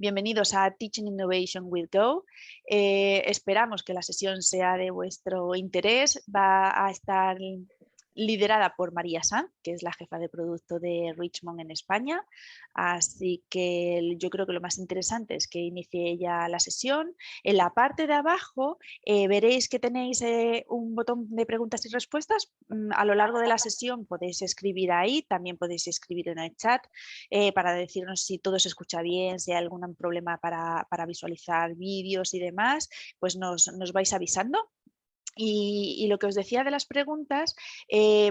Bienvenidos a Teaching Innovation with Go. Esperamos que la sesión sea de vuestro interés. Va a estar liderada por María Sanz, que es la jefa de producto de Richmond en España. Así que yo creo que lo más interesante es que inicie ella la sesión. En la parte de abajo veréis que tenéis un botón de preguntas y respuestas. A lo largo de la sesión podéis escribir ahí, también podéis escribir en el chat para decirnos si todo se escucha bien, si hay algún problema para visualizar vídeos y demás, pues nos vais avisando. Y lo que os decía de las preguntas,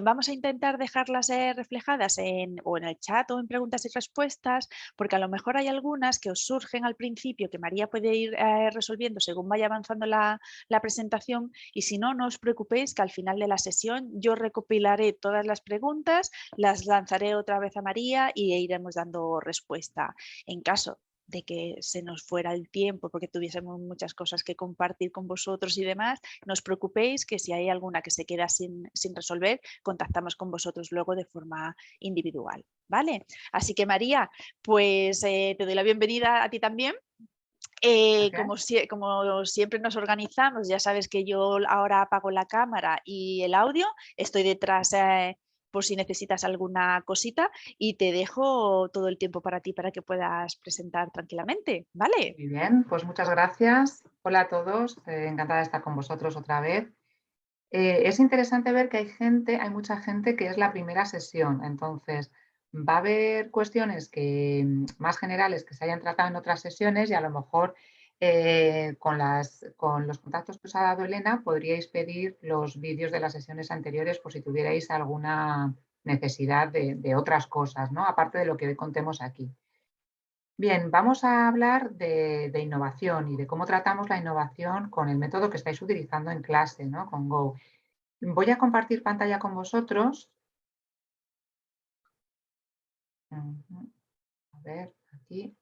vamos a intentar dejarlas reflejadas o en el chat o en preguntas y respuestas, porque a lo mejor hay algunas que os surgen al principio que María puede ir resolviendo según vaya avanzando la presentación, y si no, no os preocupéis que al final de la sesión yo recopilaré todas las preguntas, las lanzaré otra vez a María y iremos dando respuesta. En caso de que se nos fuera el tiempo porque tuviésemos muchas cosas que compartir con vosotros y demás, no os preocupéis que si hay alguna que se queda sin resolver, contactamos con vosotros luego de forma individual, ¿vale? Así que María, pues te doy la bienvenida a ti también. Como siempre nos organizamos, ya sabes que yo ahora apago la cámara y el audio, estoy detrás por si necesitas alguna cosita y te dejo todo el tiempo para ti para que puedas presentar tranquilamente, ¿vale? Muy bien, pues muchas gracias. Hola a todos, encantada de estar con vosotros otra vez. Es interesante ver que hay mucha gente que es la primera sesión, entonces va a haber cuestiones más generales que se hayan tratado en otras sesiones y a lo mejor con los contactos que os ha dado Elena podríais pedir los vídeos de las sesiones anteriores por si tuvierais alguna necesidad de otras cosas, ¿no? Aparte de lo que hoy contemos aquí. Bien, vamos a hablar de innovación y de cómo tratamos la innovación con el método que estáis utilizando en clase, ¿no? Con Go. Voy a compartir pantalla con vosotros. A ver, aquí.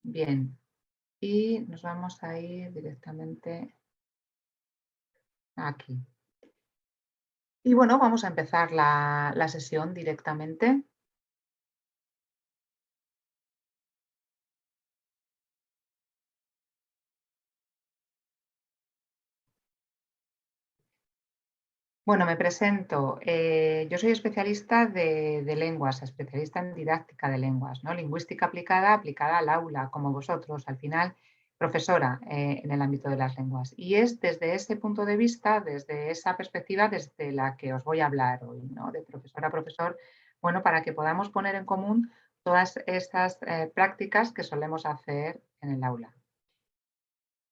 Bien, y nos vamos a ir directamente aquí. Y bueno, vamos a empezar la sesión directamente. Bueno, me presento. Yo soy especialista de lenguas, especialista en didáctica de lenguas, ¿no? Lingüística aplicada al aula, como vosotros, al final, profesora en el ámbito de las lenguas. Y es desde ese punto de vista, desde esa perspectiva, desde la que os voy a hablar hoy, ¿no? De profesor a profesor, bueno, para que podamos poner en común todas estas prácticas que solemos hacer en el aula.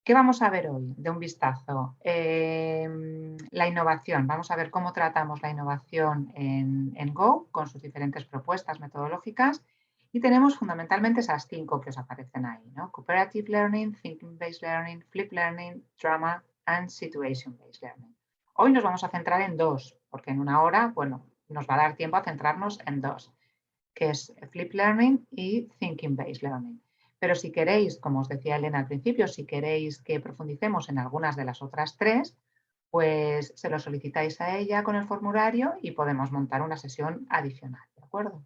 ¿Qué vamos a ver hoy de un vistazo? La innovación. Vamos a ver cómo tratamos la innovación en Go con sus diferentes propuestas metodológicas. Y tenemos fundamentalmente esas 5 que os aparecen ahí, ¿no? Cooperative Learning, Thinking-Based Learning, Flip Learning, Drama and Situation-Based Learning. Hoy nos vamos a centrar en 2, porque en una hora, bueno, nos va a dar tiempo a centrarnos en 2, que es Flip Learning y Thinking-Based Learning. Pero si queréis, como os decía Elena al principio, si queréis que profundicemos en algunas de las otras 3, pues se lo solicitáis a ella con el formulario y podemos montar una sesión adicional, ¿de acuerdo?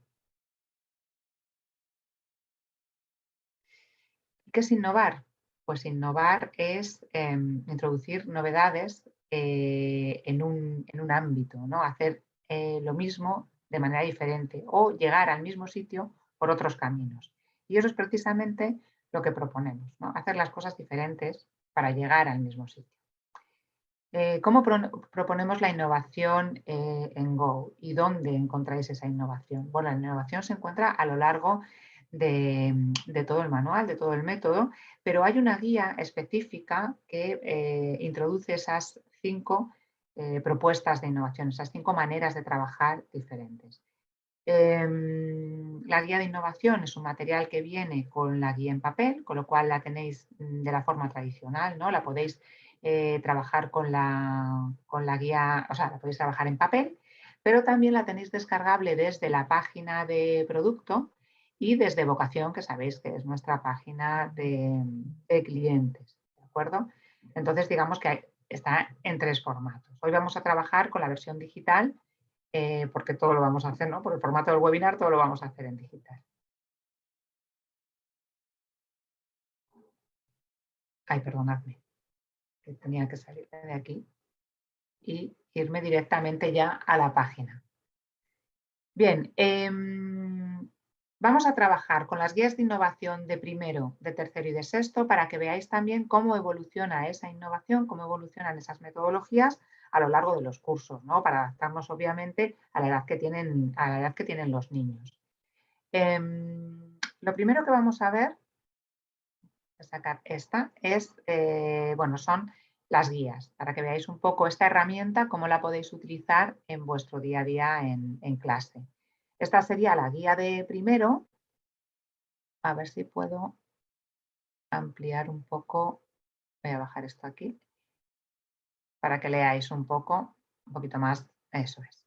¿Qué es innovar? Pues innovar es introducir novedades en un ámbito, ¿no? Hacer lo mismo de manera diferente o llegar al mismo sitio por otros caminos. Y eso es precisamente lo que proponemos, ¿no? Hacer las cosas diferentes para llegar al mismo sitio. ¿Cómo proponemos la innovación en Go? ¿Y dónde encontráis esa innovación? Bueno, la innovación se encuentra a lo largo de todo el manual, de todo el método, pero hay una guía específica que introduce esas 5 propuestas de innovación, esas 5 maneras de trabajar diferentes. La guía de innovación es un material que viene con la guía en papel, con lo cual la tenéis de la forma tradicional, ¿no? La podéis trabajar con la guía, o sea, la podéis trabajar en papel, pero también la tenéis descargable desde la página de producto y desde Vocación, que sabéis que es nuestra página de clientes, ¿de acuerdo? Entonces, digamos que está en 3 formatos. Hoy vamos a trabajar con la versión digital porque todo lo vamos a hacer, ¿no? Por el formato del webinar, todo lo vamos a hacer en digital. Ay, perdonadme, que tenía que salir de aquí y irme directamente ya a la página. Bien, vamos a trabajar con las guías de innovación de primero, de tercero y de sexto para que veáis también cómo evoluciona esa innovación, cómo evolucionan esas metodologías a lo largo de los cursos, ¿no? Para adaptarnos obviamente a la edad que tienen los niños. Lo primero que vamos a ver, voy a sacar esta, es, bueno, son las guías, para que veáis un poco esta herramienta, cómo la podéis utilizar en vuestro día a día en clase. Esta sería la guía de primero. A ver si puedo ampliar un poco. Voy a bajar esto aquí para que leáis un poquito más. Eso es.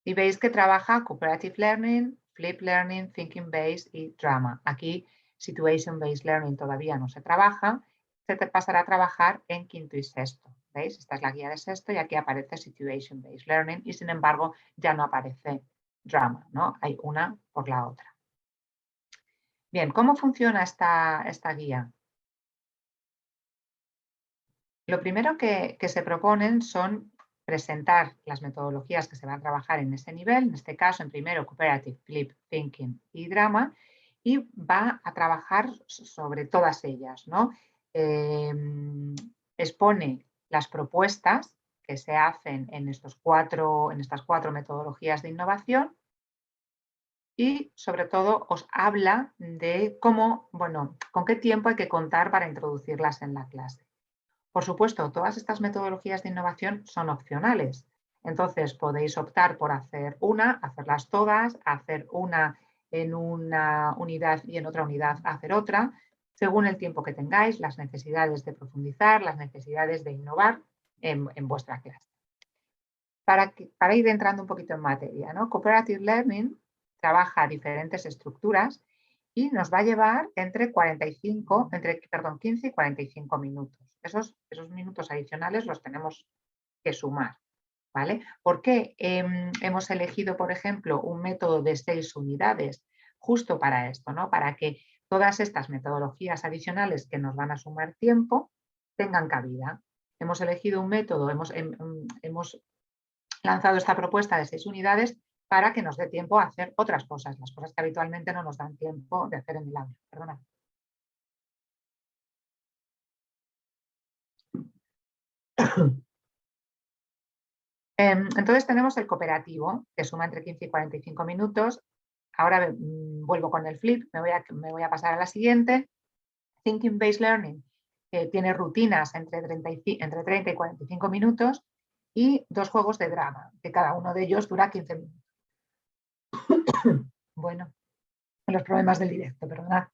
Y veis que trabaja Cooperative Learning, Flip Learning, Thinking Based y Drama. Aquí Situation Based Learning todavía no se trabaja. Se te pasará a trabajar en quinto y sexto. ¿Veis? Esta es la guía de sexto y aquí aparece Situation Based Learning y sin embargo ya no aparece Drama, ¿no? Hay una por la otra. Bien, ¿cómo funciona esta guía? Lo primero que se proponen son presentar las metodologías que se van a trabajar en ese nivel, en este caso en primero Cooperative, Flip, Thinking y Drama, y va a trabajar sobre todas ellas, ¿no? Expone las propuestas que se hacen en estas cuatro metodologías de innovación y sobre todo os habla de cómo, bueno, con qué tiempo hay que contar para introducirlas en la clase. Por supuesto, todas estas metodologías de innovación son opcionales. Entonces, podéis optar por hacer una, hacerlas todas, hacer una en una unidad y en otra unidad hacer otra, según el tiempo que tengáis, las necesidades de profundizar, las necesidades de innovar en vuestra clase. Para ir entrando un poquito en materia, ¿no? Cooperative Learning trabaja diferentes estructuras y nos va a llevar entre 15 y 45 minutos. Esos minutos adicionales los tenemos que sumar, ¿vale? ¿Por qué hemos elegido, por ejemplo, un método de 6 unidades? Justo para esto, ¿no? Para que todas estas metodologías adicionales que nos van a sumar tiempo tengan cabida. Hemos elegido un método, hemos lanzado esta propuesta de 6 unidades para que nos dé tiempo a hacer otras cosas, las cosas que habitualmente no nos dan tiempo de hacer en el aula. Perdona. Entonces tenemos el cooperativo, que suma entre 15 y 45 minutos. Ahora vuelvo con el flip, me voy a pasar a la siguiente. Thinking Based Learning, que tiene rutinas entre 30 y 45 minutos y 2 juegos de drama, que cada uno de ellos dura 15 minutos. Bueno, los problemas del directo, perdonad.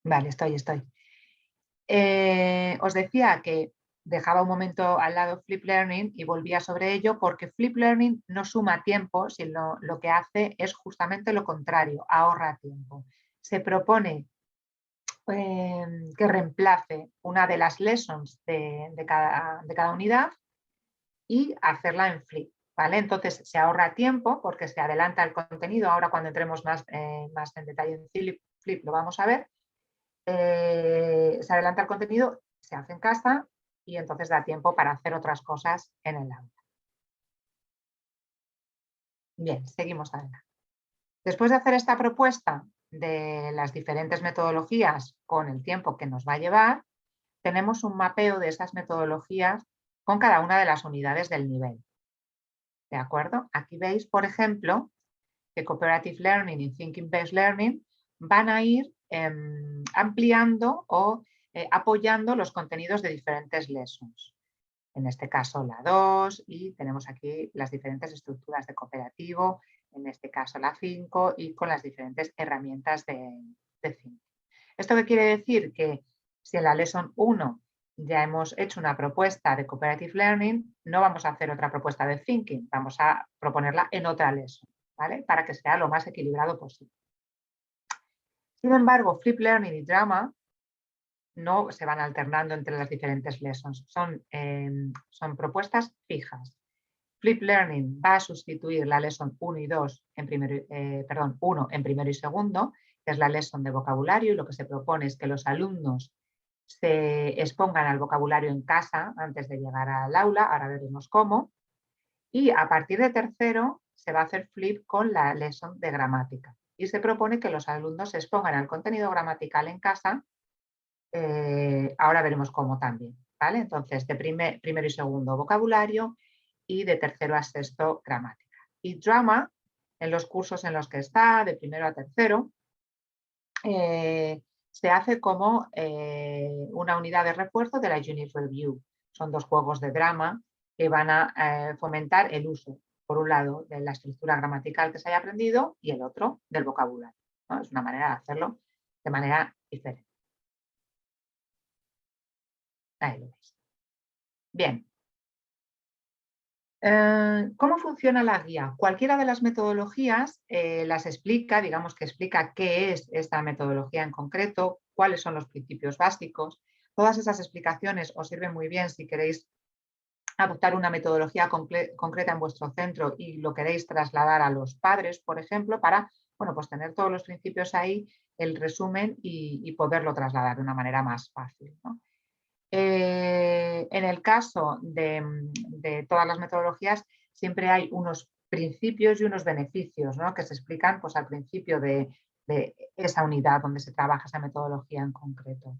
Vale, estoy. Os decía que dejaba un momento al lado Flip Learning y volvía sobre ello porque Flip Learning no suma tiempo, sino lo que hace es justamente lo contrario, ahorra tiempo. Se propone que reemplace una de las lessons de cada unidad y hacerla en Flip. ¿Vale? Entonces se ahorra tiempo porque se adelanta el contenido. Ahora cuando entremos más en detalle en Flip lo vamos a ver. Se adelanta el contenido, se hace en casa y entonces da tiempo para hacer otras cosas en el aula. Bien, seguimos adelante. Después de hacer esta propuesta de las diferentes metodologías con el tiempo que nos va a llevar, tenemos un mapeo de esas metodologías con cada una de las unidades del nivel. ¿De acuerdo? Aquí veis, por ejemplo, que Cooperative Learning y Thinking Based Learning van a ir ampliando o apoyando los contenidos de diferentes lessons. En este caso la 2 y tenemos aquí las diferentes estructuras de cooperativo, en este caso la 5 y con las diferentes herramientas de thinking. ¿Esto qué quiere decir? Que si en la lesson 1 ya hemos hecho una propuesta de Cooperative Learning, no vamos a hacer otra propuesta de thinking, vamos a proponerla en otra lesson, ¿vale? Para que sea lo más equilibrado posible. Sin embargo, Flip Learning y Drama no se van alternando entre las diferentes lessons, son propuestas fijas. Flip Learning va a sustituir la lesson 1 y 2 en primero, 1 en primero y segundo, que es la lesson de vocabulario, y lo que se propone es que los alumnos se expongan al vocabulario en casa antes de llegar al aula, ahora veremos cómo, y a partir de tercero se va a hacer flip con la lesson de gramática y se propone que los alumnos se expongan al contenido gramatical en casa, ahora veremos cómo también, ¿vale? Entonces, de primero y segundo vocabulario y de tercero a sexto gramática. Y drama, en los cursos en los que está, de primero a tercero, se hace como una unidad de refuerzo de la Unit Review. Son 2 juegos de drama que van a fomentar el uso, por un lado, de la estructura gramatical que se haya aprendido y el otro del vocabulario, ¿no? Es una manera de hacerlo de manera diferente. Ahí lo veis. Bien. ¿Cómo funciona la guía? Cualquiera de las metodologías las explica, digamos que explica qué es esta metodología en concreto, cuáles son los principios básicos. Todas esas explicaciones os sirven muy bien si queréis adoptar una metodología concreta en vuestro centro y lo queréis trasladar a los padres, por ejemplo, para, bueno, pues tener todos los principios ahí, el resumen y poderlo trasladar de una manera más fácil, ¿no? En el caso de todas las metodologías, siempre hay unos principios y unos beneficios, ¿no? Que se explican, pues, al principio de esa unidad donde se trabaja esa metodología en concreto.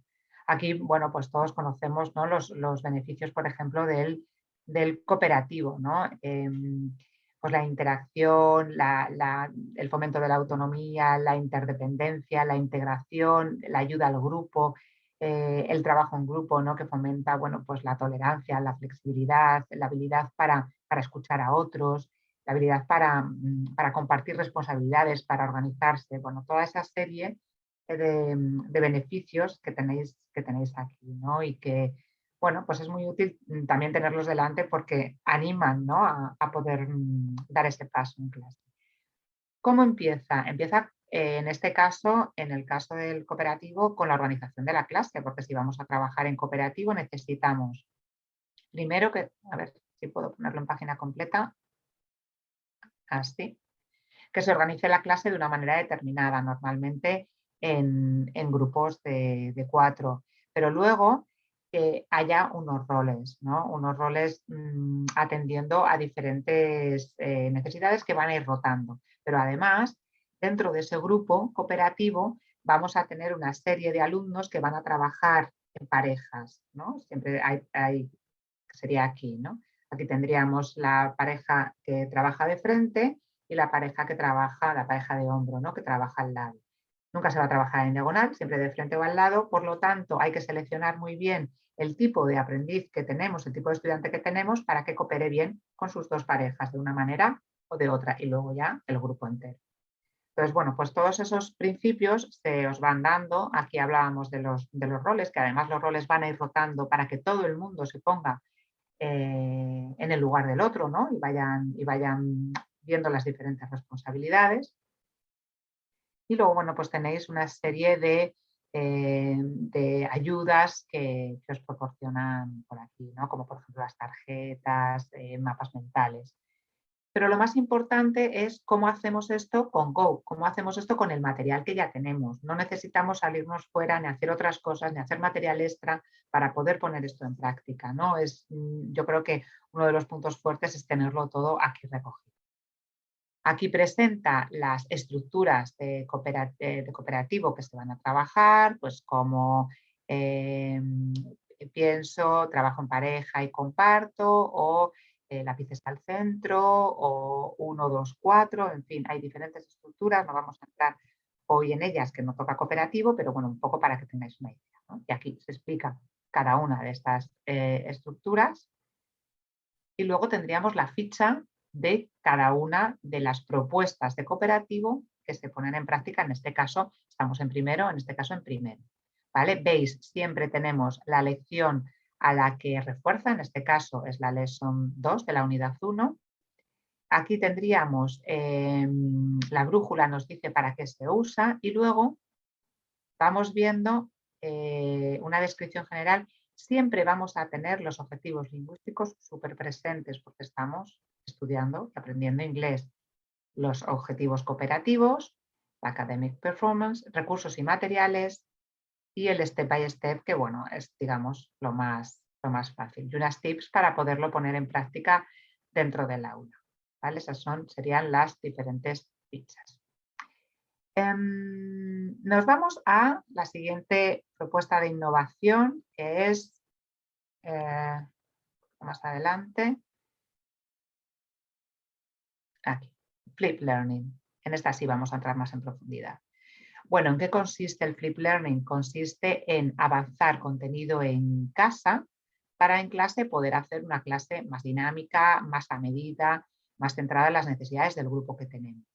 Aquí, bueno, pues todos conocemos, ¿no? los beneficios, por ejemplo, del cooperativo, ¿no? Pues la interacción, el fomento de la autonomía, la interdependencia, la integración, la ayuda al grupo, el trabajo en grupo, ¿no? Que fomenta, bueno, pues la tolerancia, la flexibilidad, la habilidad para escuchar a otros, la habilidad para compartir responsabilidades, para organizarse, bueno, toda esa serie de beneficios que tenéis aquí, ¿no? Y que, bueno, pues es muy útil también tenerlos delante porque animan, ¿no? a poder dar ese paso en clase. ¿Cómo empieza? Empieza en este caso, en el caso del cooperativo, con la organización de la clase, porque si vamos a trabajar en cooperativo necesitamos primero que, a ver si puedo ponerlo en página completa, así, que se organice la clase de una manera determinada, normalmente en grupos de 4, pero luego que haya unos roles, ¿no? Unos roles atendiendo a diferentes necesidades que van a ir rotando, pero además dentro de ese grupo cooperativo vamos a tener una serie de alumnos que van a trabajar en parejas, ¿no? Siempre sería aquí, ¿no? Aquí tendríamos la pareja que trabaja de frente y la pareja que trabaja, la pareja de hombro, ¿no? Que trabaja al lado. Nunca se va a trabajar en diagonal, siempre de frente o al lado, por lo tanto hay que seleccionar muy bien el tipo de aprendiz que tenemos, el tipo de estudiante que tenemos para que coopere bien con sus 2 parejas de una manera o de otra y luego ya el grupo entero. Entonces, bueno, pues todos esos principios se os van dando. Aquí hablábamos de los roles, que además los roles van a ir rotando para que todo el mundo se ponga en el lugar del otro, ¿no? Y vayan viendo las diferentes responsabilidades. Y luego, bueno, pues tenéis una serie de ayudas que os proporcionan por aquí, ¿no? Como por ejemplo las tarjetas, mapas mentales. Pero lo más importante es cómo hacemos esto con Go, cómo hacemos esto con el material que ya tenemos. No necesitamos salirnos fuera ni hacer otras cosas, ni hacer material extra para poder poner esto en práctica, ¿no? Yo creo que uno de los puntos fuertes es tenerlo todo aquí recogido. Aquí presenta las estructuras de cooperativo que se van a trabajar, pues como pienso, trabajo en pareja y comparto, o lápices al centro, o 1, 2, 4, en fin, hay diferentes estructuras, no vamos a entrar hoy en ellas, que no toca cooperativo, pero bueno, un poco para que tengáis una idea, ¿no? Y aquí se explica cada una de estas estructuras. Y luego tendríamos la ficha de cada una de las propuestas de cooperativo que se ponen en práctica. En este caso estamos en primero, en este caso en primero. ¿Vale? Veis, siempre tenemos la lección a la que refuerza, en este caso es la Lesson 2 de la unidad 1. Aquí tendríamos la brújula, nos dice para qué se usa y luego vamos viendo una descripción general, siempre vamos a tener los objetivos lingüísticos súper presentes porque estamos estudiando y aprendiendo inglés. Los objetivos cooperativos, academic performance, recursos y materiales y el step by step, que bueno, es digamos lo más fácil. Y unas tips para poderlo poner en práctica dentro del aula. ¿Vale? Esas serían las diferentes fichas. Nos vamos a la siguiente propuesta de innovación, que es más adelante, aquí, Flip Learning. En esta sí vamos a entrar más en profundidad. Bueno, ¿en qué consiste el Flip Learning? Consiste en avanzar contenido en casa para en clase poder hacer una clase más dinámica, más a medida, más centrada en las necesidades del grupo que tenemos.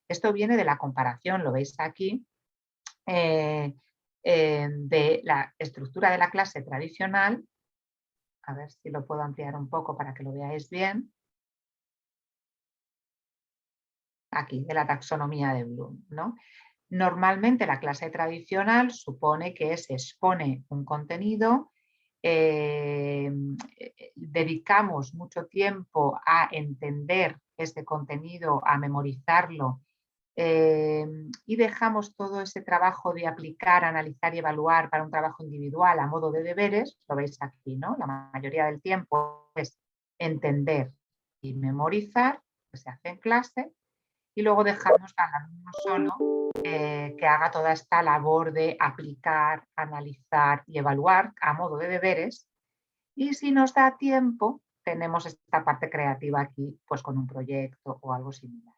Esto viene de la comparación, lo veis aquí, de la estructura de la clase tradicional. A ver si lo puedo ampliar un poco para que lo veáis bien. Aquí, de la taxonomía de Bloom, ¿no? Normalmente la clase tradicional supone que se expone un contenido, dedicamos mucho tiempo a entender este contenido, a memorizarlo, y dejamos todo ese trabajo de aplicar, analizar y evaluar para un trabajo individual a modo de deberes, lo veis aquí, ¿no? La mayoría del tiempo es entender y memorizar, que se hace en clase, y luego dejamos al alumno solo que haga toda esta labor de aplicar, analizar y evaluar a modo de deberes. Y si nos da tiempo, tenemos esta parte creativa aquí, pues con un proyecto o algo similar.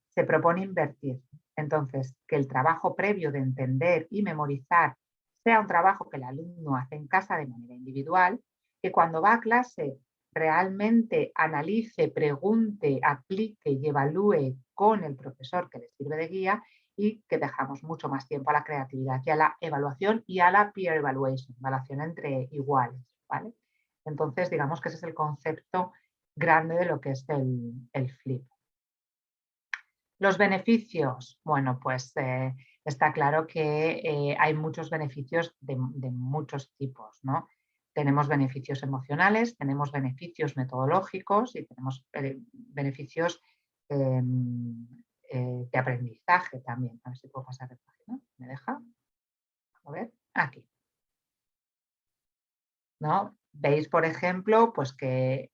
Se propone invertir. Entonces, que el trabajo previo de entender y memorizar sea un trabajo que el alumno hace en casa de manera individual, que cuando va a clase realmente analice, pregunte, aplique y evalúe con el profesor que le sirve de guía, y que dejamos mucho más tiempo a la creatividad y a la evaluación y a la peer evaluation, evaluación entre iguales, ¿vale? Entonces, digamos que ese es el concepto grande de lo que es el flip. Los beneficios, bueno, pues está claro que hay muchos beneficios de muchos tipos, ¿no? Tenemos beneficios emocionales, tenemos beneficios metodológicos y tenemos beneficios de aprendizaje también. A ver si puedo pasar de página. ¿Me deja? A ver, aquí. ¿No? Veis, por ejemplo, pues que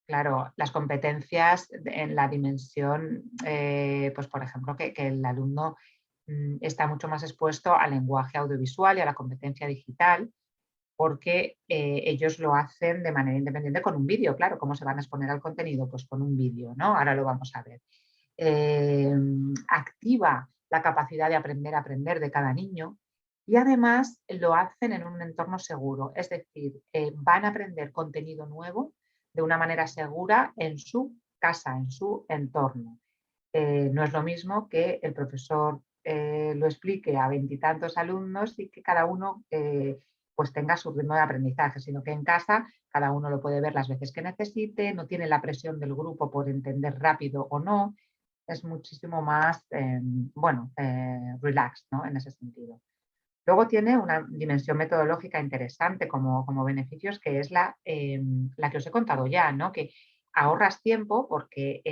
claro, las competencias en la dimensión, pues por ejemplo, que el alumno está mucho más expuesto al lenguaje audiovisual y a la competencia digital, porque ellos lo hacen de manera independiente con un vídeo. Claro, ¿cómo se van a exponer al contenido? Pues con un vídeo, ¿no? Ahora lo vamos a ver. Activa la capacidad de aprender de cada niño. Y además lo hacen en un entorno seguro, es decir, van a aprender contenido nuevo de una manera segura en su casa, en su entorno. No es lo mismo que el profesor lo explique a veintitantos alumnos y que cada uno pues tenga su ritmo de aprendizaje, sino que en casa cada uno lo puede ver las veces que necesite, no tiene la presión del grupo por entender rápido o no, es muchísimo más, relax, ¿no? En ese sentido. Luego tiene una dimensión metodológica interesante como beneficios, que es la que os he contado ya, ¿no? Que ahorras tiempo porque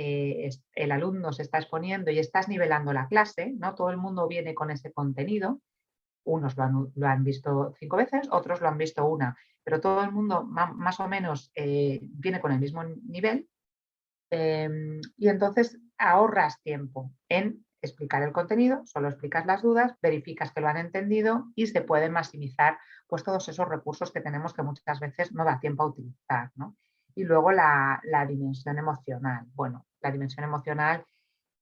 el alumno se está exponiendo y estás nivelando la clase, ¿no? Todo el mundo viene con ese contenido, unos lo han visto 5 veces, otros lo han visto una, pero todo el mundo más o menos viene con el mismo nivel, y entonces ahorras tiempo en explicar el contenido, solo explicas las dudas, verificas que lo han entendido y se pueden maximizar pues, todos esos recursos que tenemos que muchas veces no da tiempo a utilizar, ¿no? Y luego la dimensión emocional. Bueno, la dimensión emocional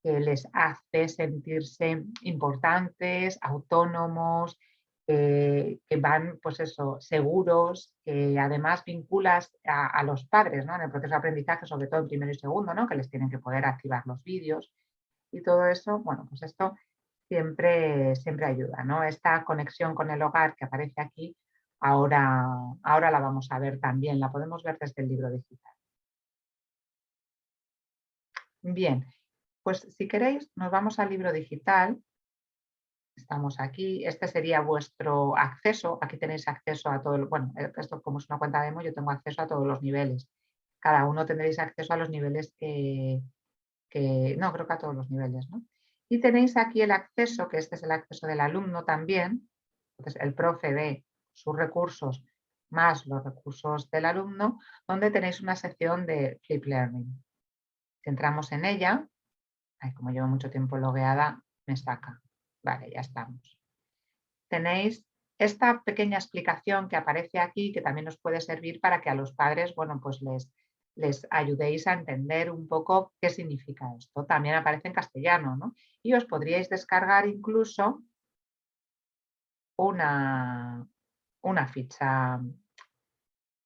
que les hace sentirse importantes, autónomos, que van, pues eso, seguros, que además vinculas a los padres, ¿no? En el proceso de aprendizaje, sobre todo en primero y segundo, ¿no? Que les tienen que poder activar los vídeos y todo eso, bueno, pues esto siempre ayuda, ¿no? Esta conexión con el hogar que aparece aquí, ahora la vamos a ver también, la podemos ver desde el libro digital. Bien, pues si queréis, nos vamos al libro digital. Estamos aquí. Este sería vuestro acceso. Aquí tenéis acceso a todo. Bueno, esto como es una cuenta demo, yo tengo acceso a todos los niveles. Cada uno tendréis acceso a los niveles no, creo que a todos los niveles, ¿no? Y tenéis aquí el acceso, que este es el acceso del alumno también. Entonces, el profe ve sus recursos más los recursos del alumno, donde tenéis una sección de Flip Learning. Si entramos en ella, como llevo mucho tiempo logueada, me saca. Vale, ya estamos. Tenéis esta pequeña explicación que aparece aquí, que también os puede servir para que a los padres, bueno, pues les ayudéis a entender un poco qué significa esto. También aparece en castellano, ¿no? Y os podríais descargar incluso una ficha,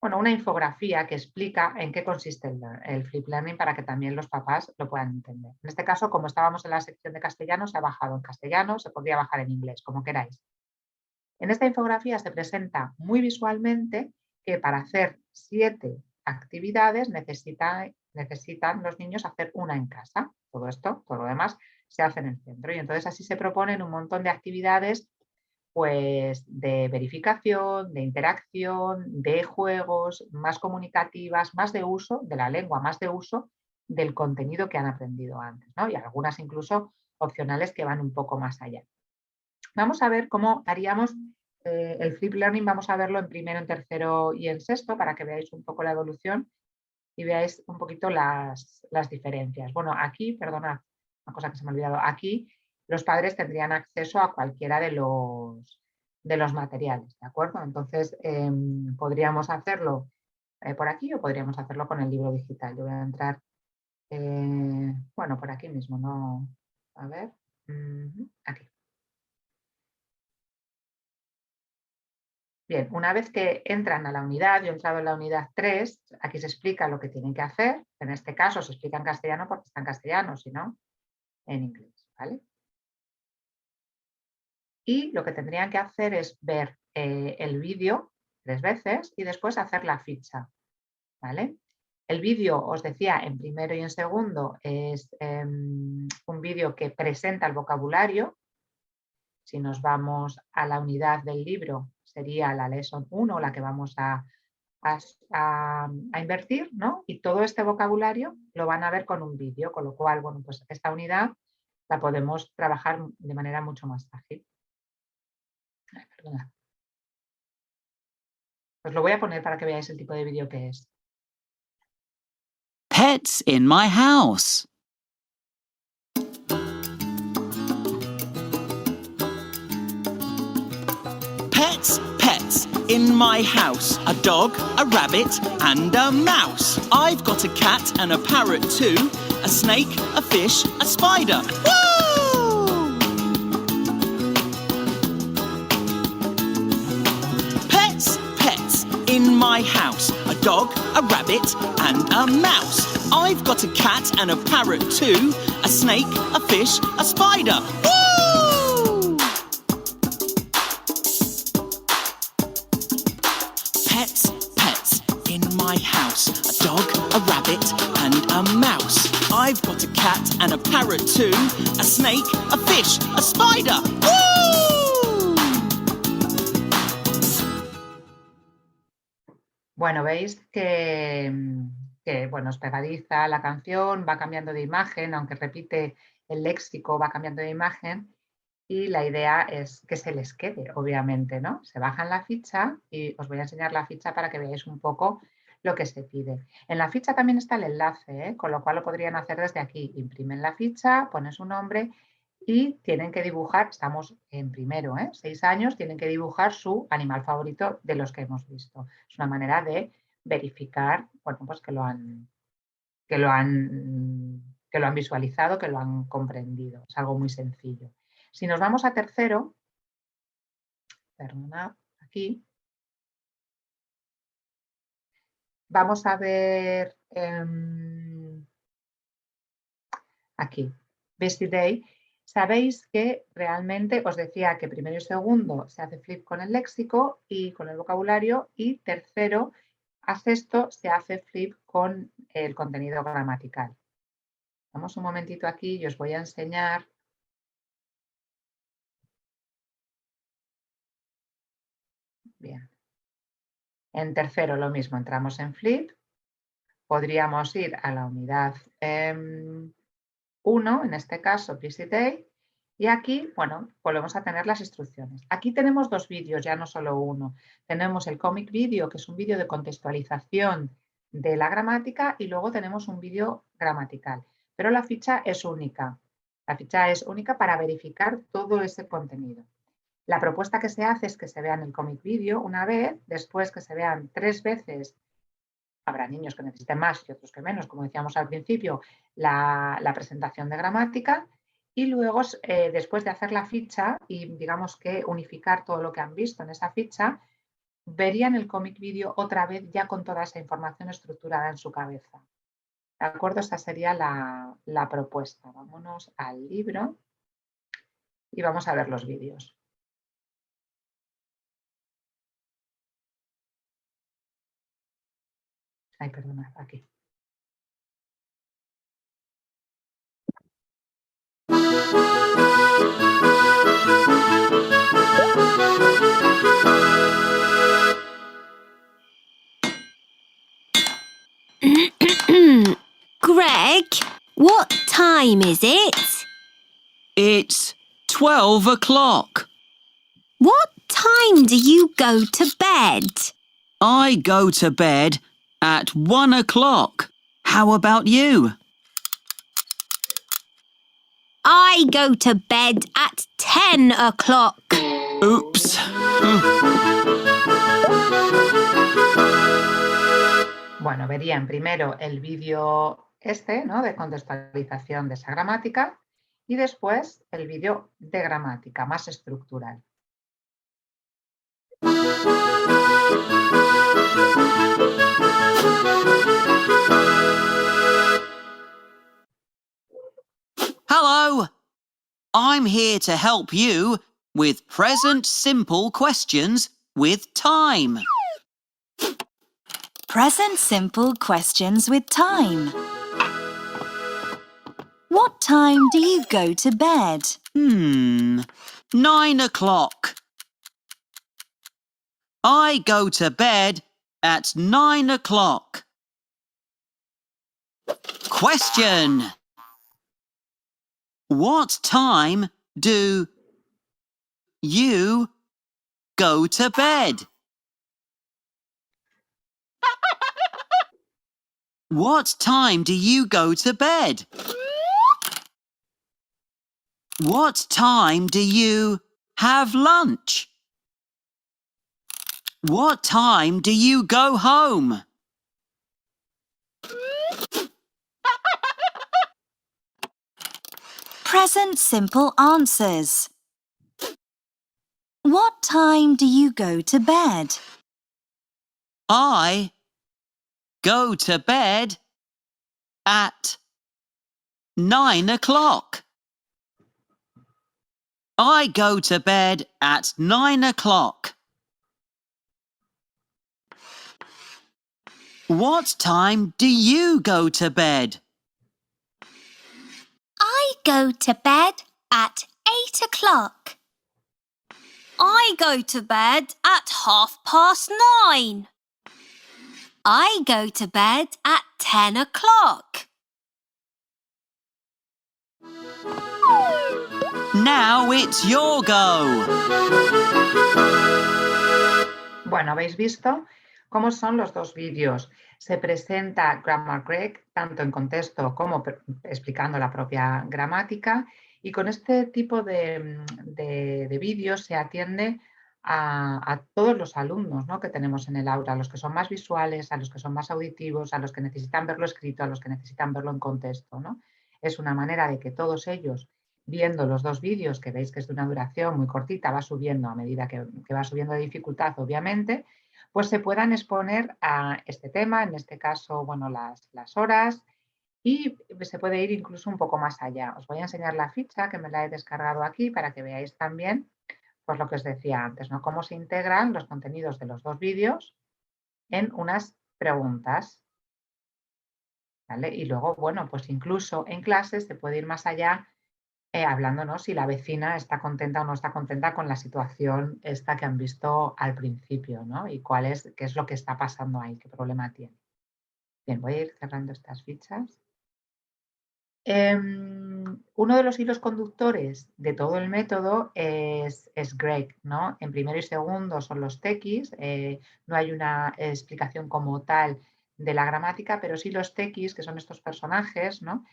bueno, una infografía que explica en qué consiste el Flip Learning para que también los papás lo puedan entender. En este caso, como estábamos en la sección de castellano, se ha bajado en castellano, se podría bajar en inglés, como queráis. En esta infografía se presenta muy visualmente que para hacer 7 actividades necesitan los niños hacer una en casa. Todo esto, todo lo demás, se hace en el centro. Y entonces así se proponen un montón de actividades, pues, de verificación, de interacción, de juegos, más comunicativas, más de uso de la lengua, más de uso del contenido que han aprendido antes, ¿no? Y algunas incluso opcionales que van un poco más allá. Vamos a ver cómo haríamos el Flip Learning, vamos a verlo en primero, en tercero y en sexto para que veáis un poco la evolución y veáis un poquito las diferencias. Bueno, aquí, perdonad, una cosa que se me ha olvidado, aquí los padres tendrían acceso a cualquiera de los materiales, ¿de acuerdo? Entonces, podríamos hacerlo por aquí o podríamos hacerlo con el libro digital. Yo voy a entrar, bueno, por aquí mismo, ¿no? A ver, aquí. Bien, una vez que entran a la unidad, yo he entrado en la unidad 3, aquí se explica lo que tienen que hacer. En este caso se explica en castellano porque está en castellano, si no, en inglés, ¿vale? Y lo que tendrían que hacer es ver el vídeo 3 veces y después hacer la ficha, ¿vale? El vídeo, os decía, en primero y en segundo es un vídeo que presenta el vocabulario. Si nos vamos a la unidad del libro, sería la Lesson 1, la que vamos a invertir, ¿no? Y todo este vocabulario lo van a ver con un vídeo, con lo cual, bueno, pues esta unidad la podemos trabajar de manera mucho más ágil. Ay, perdona. Os lo voy a poner para que veáis el tipo de vídeo que es. Pets in my house. Pets, pets, in my house. A dog, a rabbit and a mouse. I've got a cat and a parrot too. A snake, a fish, a spider. Woo! Pets, pets, in my house. A dog, a rabbit and a mouse. I've got a cat and a parrot too. A snake, a fish, a spider. Woo! Pets, pets, in my house. A dog, a rabbit and a mouse. I've got a cat and a parrot too. A snake, a fish, a spider. Woo! Bueno, veis que bueno, es pegadiza la canción, va cambiando de imagen, aunque repite el léxico, va cambiando de imagen. Y la idea es que se les quede, obviamente, ¿no? Se bajan la ficha y os voy a enseñar la ficha para que veáis un poco lo que se pide. En la ficha también está el enlace, con lo cual lo podrían hacer desde aquí. Imprimen la ficha, ponen su nombre y tienen que dibujar, estamos en primero, 6 años, tienen que dibujar su animal favorito de los que hemos visto. Es una manera de verificar, bueno, pues que lo han visualizado, que lo han comprendido. Es algo muy sencillo. Si nos vamos a tercero, perdona, aquí, vamos a ver aquí, Bestie Day. Sabéis que realmente os decía que primero y segundo se hace flip con el léxico y con el vocabulario y tercero a sexto se hace flip con el contenido gramatical. Vamos un momentito aquí y os voy a enseñar Bien. En tercero lo mismo, entramos en Flip. Podríamos ir a la unidad 1, en este caso Visit Day, y aquí, bueno, volvemos a tener las instrucciones. Aquí tenemos dos vídeos, ya no solo uno. Tenemos el Comic Video, que es un vídeo de contextualización de la gramática, y luego tenemos un vídeo gramatical. Pero la ficha es única. La ficha es única para verificar todo ese contenido. La propuesta que se hace es que se vean el Comic Video una vez, después que se vean 3 veces. Habrá niños que necesiten más y otros que menos, como decíamos al principio, la presentación de gramática, y luego, después de hacer la ficha y digamos que unificar todo lo que han visto en esa ficha, verían el Comic Video otra vez ya con toda esa información estructurada en su cabeza. ¿De acuerdo? Esa sería la propuesta. Vámonos al libro y vamos a ver los vídeos. Ay, perdona, aquí. Greg, what time is it? It's 12 o'clock. What time do you go to bed? I go to bed at 1 o'clock. How about you? I go to bed at 10 o'clock. Oops. Bueno, verían primero el vídeo ¿no? De contextualización de esa gramática, y después el vídeo de gramática, más estructural. Hello. I'm here to help you with present simple questions with time. Present simple questions with time. What time do you go to bed? 9 o'clock. I go to bed at 9 o'clock. Question. What time do you go to bed? What time do you go to bed? What time do you have lunch? What time do you go home? Present simple answers. What time do you go to bed? I go to bed at 9 o'clock. I go to bed at 9 o'clock. What time do you go to bed? I go to bed at 8 o'clock. I go to bed at 9:30. I go to bed at 10 o'clock. Now it's your go. Bueno, habéis visto cómo son los dos vídeos. Se presenta Grammar Greg tanto en contexto como explicando la propia gramática, y con este tipo de vídeos se atiende a todos los alumnos, ¿no? Que tenemos en el aula, a los que son más visuales, a los que son más auditivos, a los que necesitan verlo escrito, a los que necesitan verlo en contexto, ¿no? Es una manera de que todos ellos, viendo los dos vídeos, que veis que es de una duración muy cortita, va subiendo a medida que va subiendo de dificultad, obviamente, pues se puedan exponer a este tema, en este caso, bueno, las horas, y se puede ir incluso un poco más allá. Os voy a enseñar la ficha, que me la he descargado aquí, para que veáis también, pues lo que os decía antes, ¿no? Cómo se integran los contenidos de los dos vídeos en unas preguntas, ¿vale? Y luego, bueno, pues incluso en clases se puede ir más allá hablando, ¿no?, si la vecina está contenta o no está contenta con la situación esta que han visto al principio, ¿no? Y qué es lo que está pasando ahí, qué problema tiene. Bien, voy a ir cerrando estas fichas. Uno de los hilos conductores de todo el método es Greg, ¿no? En primero y segundo son los tequis, no hay una explicación como tal de la gramática, pero sí los tequis, que son estos personajes, ¿no?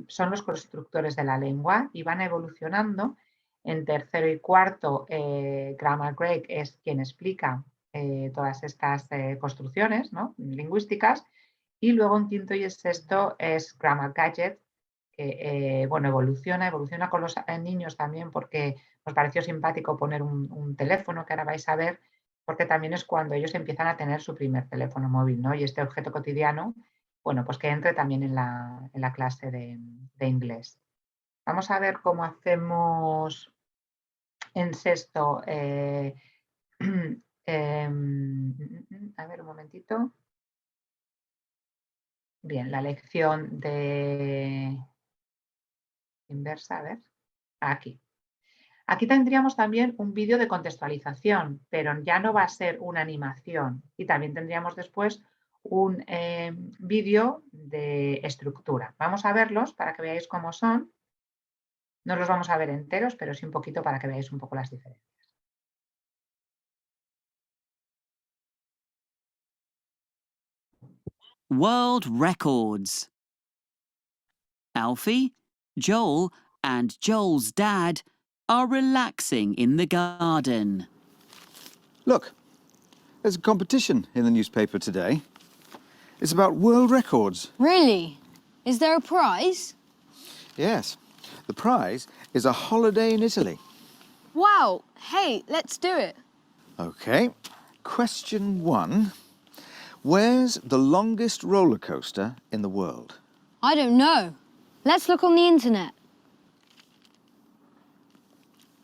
Son los constructores de la lengua y van evolucionando. En tercero y cuarto, Grammar Greg es quien explica todas estas construcciones, ¿no?, lingüísticas. Y luego en quinto y en sexto es Grammar Gadget, que bueno, evoluciona con los niños también, porque nos pareció simpático poner un teléfono, que ahora vais a ver, porque también es cuando ellos empiezan a tener su primer teléfono móvil, ¿no? Y este objeto cotidiano, bueno, pues que entre también en la clase de inglés. Vamos a ver cómo hacemos en sexto. A ver, un momentito. Bien, la lección de inversa, a ver, aquí. Aquí tendríamos también un vídeo de contextualización, pero ya no va a ser una animación. Y también tendríamos después un vídeo de estructura. Vamos a verlos para que veáis cómo son. No los vamos a ver enteros, pero sí un poquito para que veáis un poco las diferencias. World records. Alfie, Joel, and Joel's dad are relaxing in the garden. Look, there's a competition in the newspaper today. It's about world records. Really? Is there a prize? Yes, the prize is a holiday in Italy. Wow! Hey, let's do it. Okay, question 1. Where's the longest roller coaster in the world? I don't know. Let's look on the internet.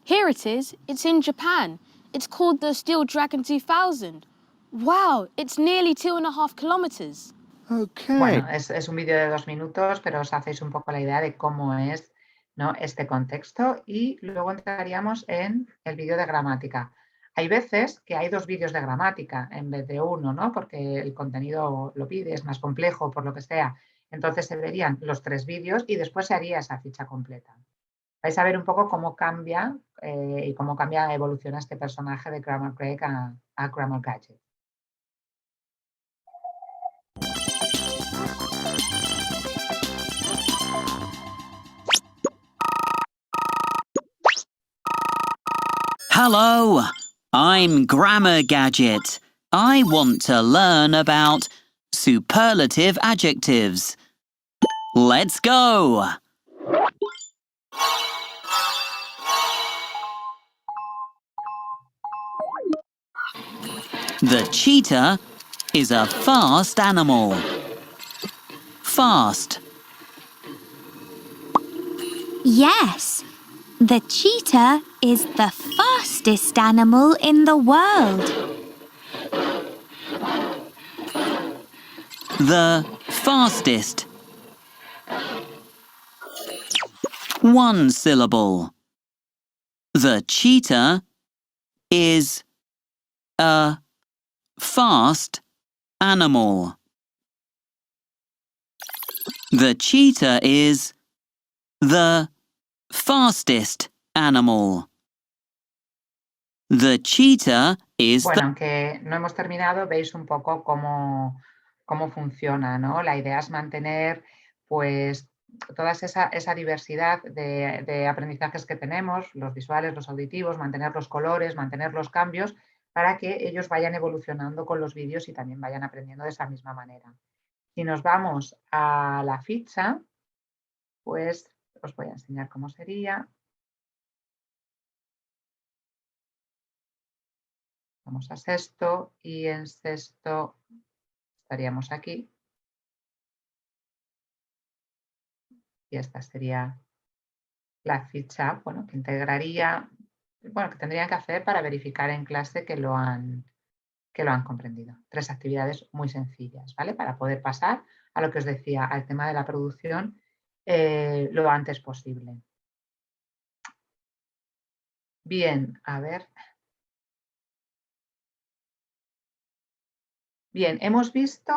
Here it is. It's in Japan. It's called the Steel Dragon 2000. Wow, it's nearly 2.5 kilometers. Okay. Bueno, es un vídeo de 2 minutos, pero os hacéis un poco la idea de cómo es, ¿no?, este contexto. Y luego entraríamos en el vídeo de gramática. Hay veces que hay 2 vídeos de gramática en vez de uno, ¿no?, porque el contenido lo pide, es más complejo, por lo que sea. Entonces se verían los 3 vídeos y después se haría esa ficha completa. Vais a ver un poco cómo cambia y cómo cambia, evoluciona este personaje de Grammar Greg a Grammar Gadget. Hello, I'm Grammar Gadget. I want to learn about superlative adjectives. Let's go! The cheetah is a fast animal. Fast. Yes, the cheetah is the fastest animal in the world. The fastest. 1 syllable. The cheetah is a fast animal. The cheetah is the fastest animal. The cheetah is Bueno, aunque no hemos terminado, veis un poco cómo funciona, ¿no? La idea es mantener, pues, toda esa diversidad de aprendizajes que tenemos, los visuales, los auditivos, mantener los colores, mantener los cambios, para que ellos vayan evolucionando con los vídeos y también vayan aprendiendo de esa misma manera. Si nos vamos a la ficha, pues os voy a enseñar cómo sería. Vamos a sexto y en sexto estaríamos aquí. Y esta sería la ficha, bueno, que integraría, bueno, que tendrían que hacer para verificar en clase que lo han comprendido. 3 actividades muy sencillas, ¿vale? Para poder pasar a lo que os decía, al tema de la producción lo antes posible. Bien, a ver. Bien, hemos visto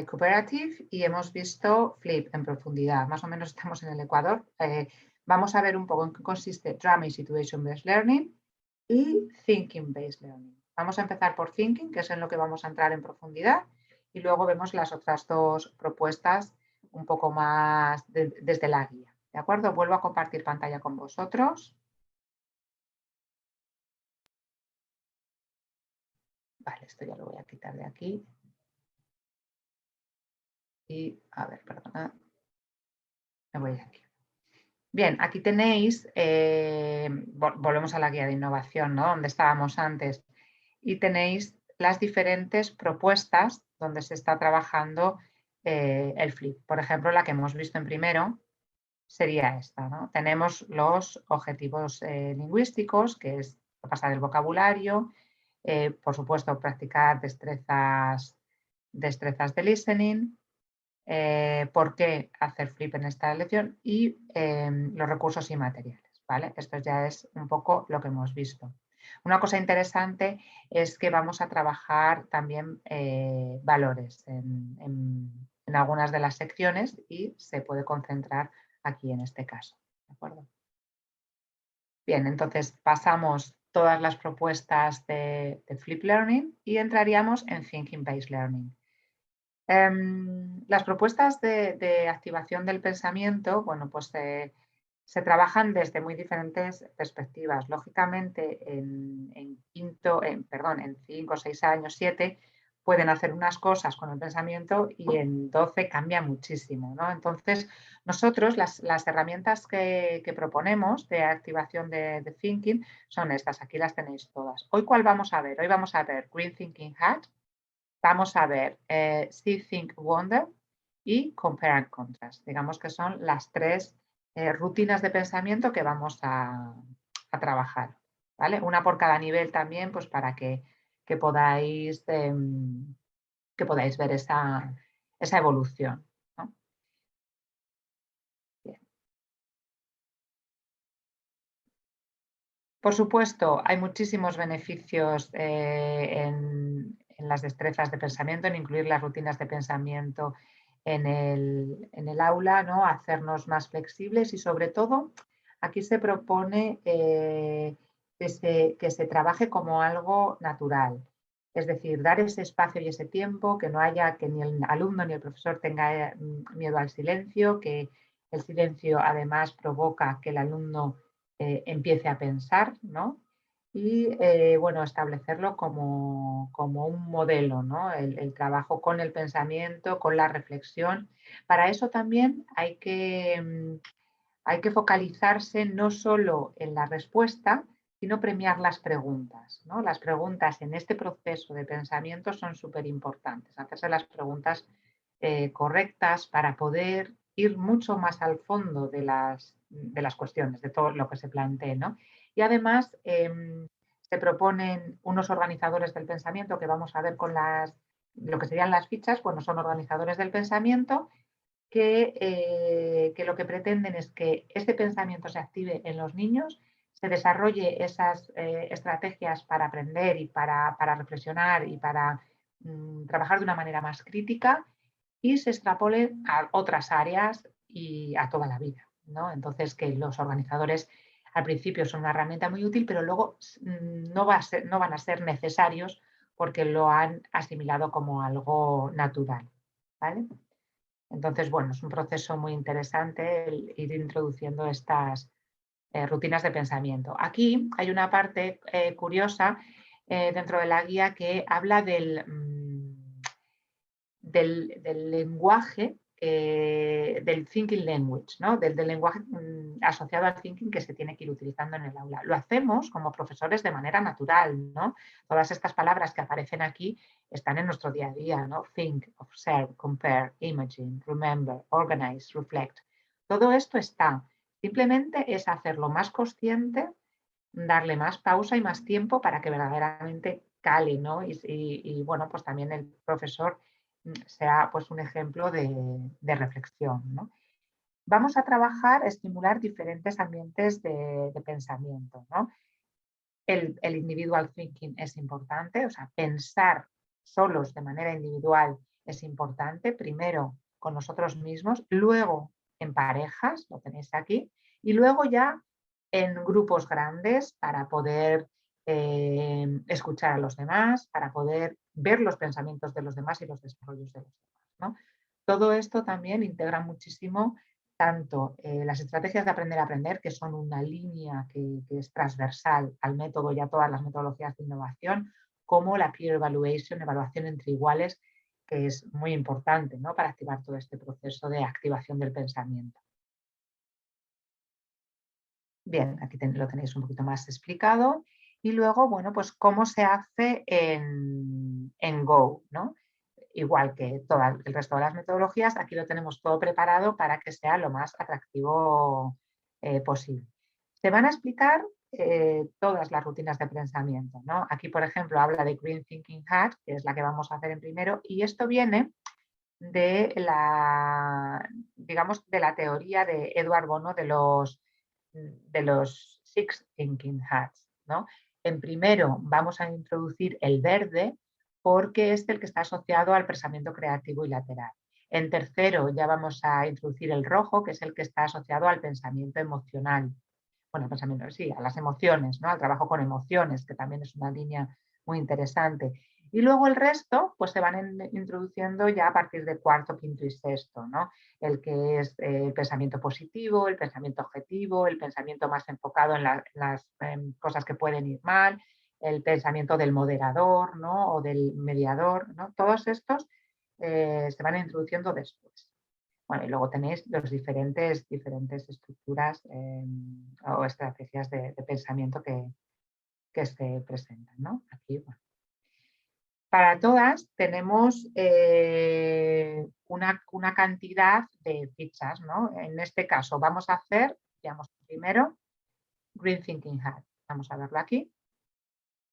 Cooperative y hemos visto Flip en profundidad. Más o menos estamos en el Ecuador. Vamos a ver un poco en qué consiste Drama y Situation Based Learning y Thinking Based Learning. Vamos a empezar por Thinking, que es en lo que vamos a entrar en profundidad, y luego vemos las otras dos propuestas un poco más desde la guía. ¿De acuerdo? Vuelvo a compartir pantalla con vosotros. Vale, esto ya lo voy a quitar de aquí. Y, a ver, perdona. Me voy de aquí. Bien, aquí tenéis, volvemos a la guía de innovación, ¿no? Donde estábamos antes, y tenéis las diferentes propuestas donde se está trabajando el flip. Por ejemplo, la que hemos visto en primero sería esta, ¿no? Tenemos los objetivos lingüísticos, que es pasar el vocabulario, por supuesto, practicar destrezas de listening, por qué hacer flip en esta lección y los recursos y materiales, ¿vale? Esto ya es un poco lo que hemos visto. Una cosa interesante es que vamos a trabajar también valores en algunas de las secciones y se puede concentrar aquí en este caso, ¿de acuerdo? Bien, entonces pasamos todas las propuestas de Flip Learning y entraríamos en Thinking Based Learning. Las propuestas de activación del pensamiento, bueno, pues se trabajan desde muy diferentes perspectivas. Lógicamente, en 5, 6 años, 7, pueden hacer unas cosas con el pensamiento y en 12 cambia muchísimo, ¿no? Entonces, nosotros las herramientas que proponemos de activación de Thinking son estas. Aquí las tenéis todas. ¿Hoy cuál vamos a ver? Hoy vamos a ver Green Thinking Hat. Vamos a ver See, Think, Wonder y Compare and Contrast. Digamos que son las 3 rutinas de pensamiento que vamos a trabajar, ¿vale? Una por cada nivel también, pues para que podáis ver esa evolución, ¿no? Bien. Por supuesto, hay muchísimos beneficios en las destrezas de pensamiento, en incluir las rutinas de pensamiento en el aula, ¿no? Hacernos más flexibles y sobre todo aquí se propone que se trabaje como algo natural. Es decir, dar ese espacio y ese tiempo, que no haya que ni el alumno ni el profesor tenga miedo al silencio, que el silencio además provoca que el alumno empiece a pensar, ¿no? Y bueno, establecerlo como un modelo, ¿no? El trabajo con el pensamiento, con la reflexión. Para eso también hay que focalizarse no solo en la respuesta, sino premiar las preguntas, ¿no? Las preguntas en este proceso de pensamiento son súper importantes. Hacerse las preguntas correctas para poder ir mucho más al fondo de las cuestiones, de todo lo que se plantee, ¿no? Y además se proponen unos organizadores del pensamiento que vamos a ver con lo que serían las fichas. Bueno, son organizadores del pensamiento que lo que pretenden es que este pensamiento se active en los niños, se desarrolle esas estrategias para aprender y para reflexionar y para trabajar de una manera más crítica y se extrapole a otras áreas y a toda la vida, ¿no? Entonces, que los organizadores al principio son una herramienta muy útil, pero luego no van a ser necesarios porque lo han asimilado como algo natural, ¿vale? Entonces, bueno, es un proceso muy interesante el ir introduciendo estas rutinas de pensamiento. Aquí hay una parte curiosa dentro de la guía que habla del lenguaje, del thinking language, ¿no? del lenguaje asociado al thinking que se tiene que ir utilizando en el aula. Lo hacemos como profesores de manera natural, ¿no? Todas estas palabras que aparecen aquí están en nuestro día a día, ¿no? Think, observe, compare, imagine, remember, organize, reflect. Todo esto está. Simplemente es hacerlo más consciente, darle más pausa y más tiempo para que verdaderamente cale, ¿no? Y bueno, pues también el profesor sea pues un ejemplo de reflexión, ¿no? Vamos a trabajar, estimular diferentes ambientes de pensamiento, ¿no? el individual thinking es importante, o sea, pensar solos de manera individual es importante, primero con nosotros mismos, luego en parejas, lo tenéis aquí, y luego ya en grupos grandes para poder escuchar a los demás, para poder ver los pensamientos de los demás y los desarrollos de los demás, ¿no? Todo esto también integra muchísimo tanto las estrategias de aprender a aprender, que son una línea que es transversal al método y a todas las metodologías de innovación, como la peer evaluation, evaluación entre iguales, que es muy importante, ¿no?, para activar todo este proceso de activación del pensamiento. Bien, aquí lo tenéis un poquito más explicado. Y luego, bueno, pues cómo se hace en Go, ¿no? Igual que todo el resto de las metodologías, aquí lo tenemos todo preparado para que sea lo más atractivo posible. Se van a explicar todas las rutinas de pensamiento, ¿no? Aquí, por ejemplo, habla de Green Thinking Hat, que es la que vamos a hacer en primero, y esto viene de digamos, de la teoría de Edward Bono de los Six Thinking Hats, ¿no? En primero vamos a introducir el verde porque es el que está asociado al pensamiento creativo y lateral. En tercero ya vamos a introducir el rojo, que es el que está asociado al pensamiento emocional. Bueno, pensamiento, sí, a las emociones, ¿no?, al trabajo con emociones, que también es una línea muy interesante. Y luego el resto pues se van introduciendo ya a partir de cuarto, quinto y sexto, ¿no? El que es el pensamiento positivo, el pensamiento objetivo, el pensamiento más enfocado en las cosas que pueden ir mal, el pensamiento del moderador, ¿no?, o del mediador, ¿no? Todos estos se van introduciendo después. Bueno, y luego tenéis los diferentes estructuras o estrategias de pensamiento que se presentan, ¿no? Aquí, bueno. Para todas tenemos una cantidad de fichas, ¿no? En este caso vamos a hacer, digamos, primero Green Thinking Hat. Vamos a verlo aquí.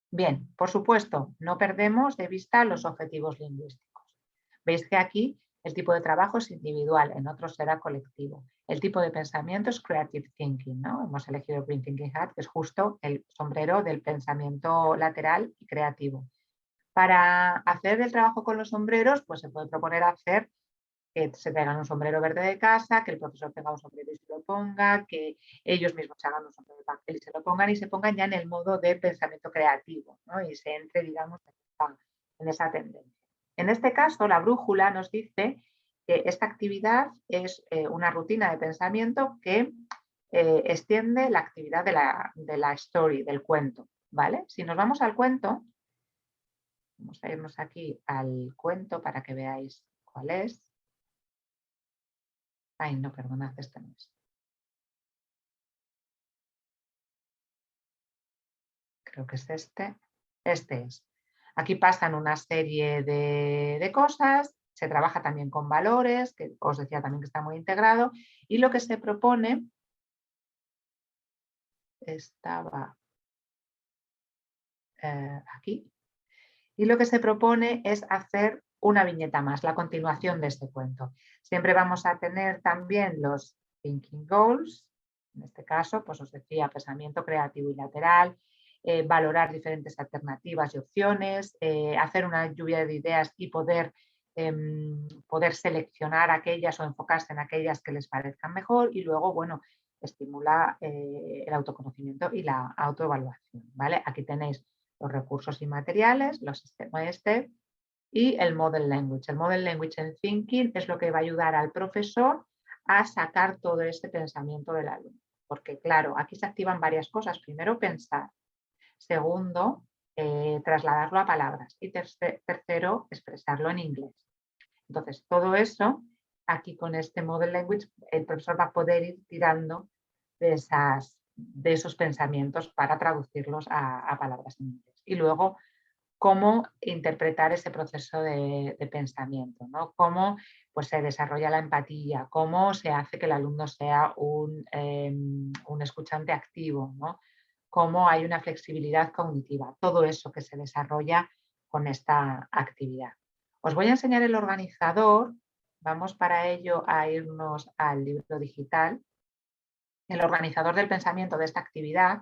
Bien, por supuesto, no perdemos de vista los objetivos lingüísticos. Veis que aquí el tipo de trabajo es individual, en otros será colectivo. El tipo de pensamiento es Creative Thinking, ¿no? Hemos elegido Green Thinking Hat, que es justo el sombrero del pensamiento lateral y creativo. Para hacer el trabajo con los sombreros, pues se puede proponer hacer que se traigan un sombrero verde de casa, que el profesor tenga un sombrero y se lo ponga, que ellos mismos se hagan un sombrero de papel y se lo pongan, y se pongan ya en el modo de pensamiento creativo, ¿no?, y se entre, digamos, en esa tendencia. En este caso, la brújula nos dice que esta actividad es una rutina de pensamiento que extiende la actividad de la story, del cuento, ¿vale? Si nos vamos al cuento, vamos a irnos aquí al cuento para que veáis cuál es. Ay, no, perdonad, este no es. Creo que es este. Este es. Aquí pasan una serie de cosas, se trabaja también con valores, que os decía también que está muy integrado, y lo que se propone estaba aquí. Y lo que se propone es hacer una viñeta más, la continuación de este cuento. Siempre vamos a tener también los thinking goals, en este caso, pues os decía, pensamiento creativo y lateral, valorar diferentes alternativas y opciones, hacer una lluvia de ideas y poder seleccionar aquellas o enfocarse en aquellas que les parezcan mejor, y luego, bueno, estimula el autoconocimiento y la autoevaluación, ¿vale? Aquí tenéis los recursos inmateriales, los STEP y el Model Language. El Model Language en Thinking es lo que va a ayudar al profesor a sacar todo este pensamiento del alumno. Porque, claro, aquí se activan varias cosas. Primero, pensar. Segundo, trasladarlo a palabras. Y tercero, expresarlo en inglés. Entonces, todo eso, aquí con este Model Language, el profesor va a poder ir tirando de esos pensamientos para traducirlos a palabras en inglés. Y luego, cómo interpretar ese proceso de pensamiento, ¿no? Cómo pues, se desarrolla la empatía, cómo se hace que el alumno sea un escuchante activo, ¿no? Cómo hay una flexibilidad cognitiva, todo eso que se desarrolla con esta actividad. Os voy a enseñar el organizador, vamos para ello a irnos al libro digital. El organizador del pensamiento de esta actividad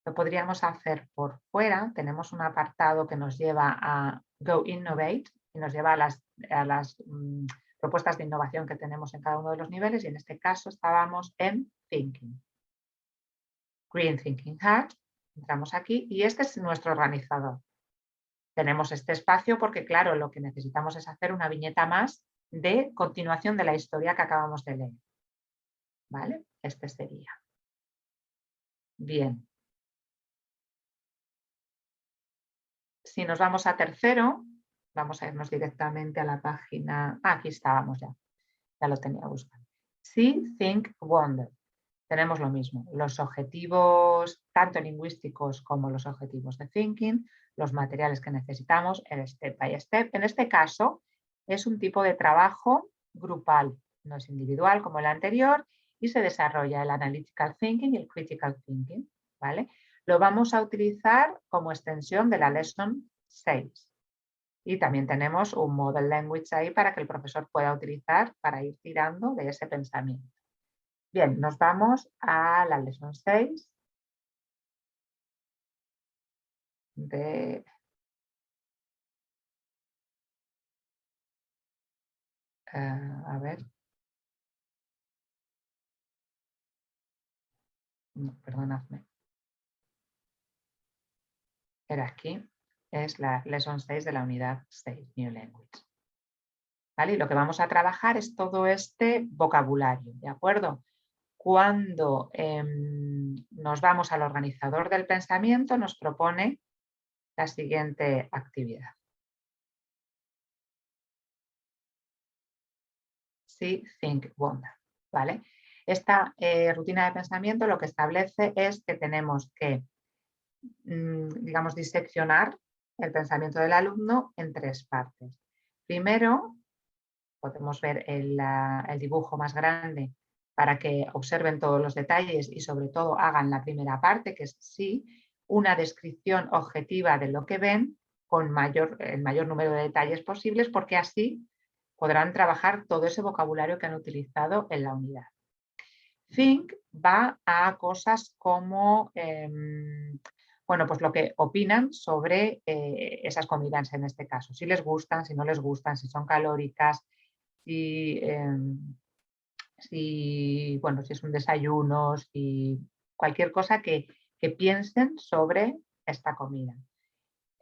Lo podríamos hacer por fuera. Tenemos un apartado que nos lleva a Go Innovate y nos lleva a las propuestas de innovación que tenemos en cada uno de los niveles, y en este caso estábamos en Thinking. Green Thinking Hat, entramos aquí y este es nuestro organizador. Tenemos este espacio porque, claro, lo que necesitamos es hacer una viñeta más de continuación de la historia que acabamos de leer. ¿Vale? Este sería. Bien. Si nos vamos a tercero, vamos a irnos directamente a la página. Aquí estábamos ya. Ya lo tenía buscando. See, Think, Wonder. Tenemos lo mismo. Los objetivos, tanto lingüísticos como los objetivos de thinking, los materiales que necesitamos, el step by step. En este caso, es un tipo de trabajo grupal, no es individual como el anterior, y se desarrolla el analytical thinking y el critical thinking, ¿vale? Lo vamos a utilizar como extensión de la lesson 6. Y también tenemos un model language ahí para que el profesor pueda utilizar para ir tirando de ese pensamiento. Bien, nos vamos a la lesson 6 de a ver. No, perdonadme. Era aquí. Es la lesson 6 de la unidad 6, New Language. ¿Vale? Y lo que vamos a trabajar es todo este vocabulario, ¿de acuerdo? Cuando nos vamos al organizador del pensamiento, nos propone la siguiente actividad. See, Think, Wonder. ¿Vale? Esta rutina de pensamiento lo que establece es que tenemos que, digamos, diseccionar el pensamiento del alumno en 3 partes. Primero, podemos ver el dibujo más grande para que observen todos los detalles y sobre todo hagan la primera parte, que es sí, una descripción objetiva de lo que ven con el mayor número de detalles posibles, porque así podrán trabajar todo ese vocabulario que han utilizado en la unidad. Think va a cosas como bueno, pues lo que opinan sobre esas comidas en este caso, si les gustan, si no les gustan, si son calóricas, si es un desayuno, si cualquier cosa que piensen sobre esta comida.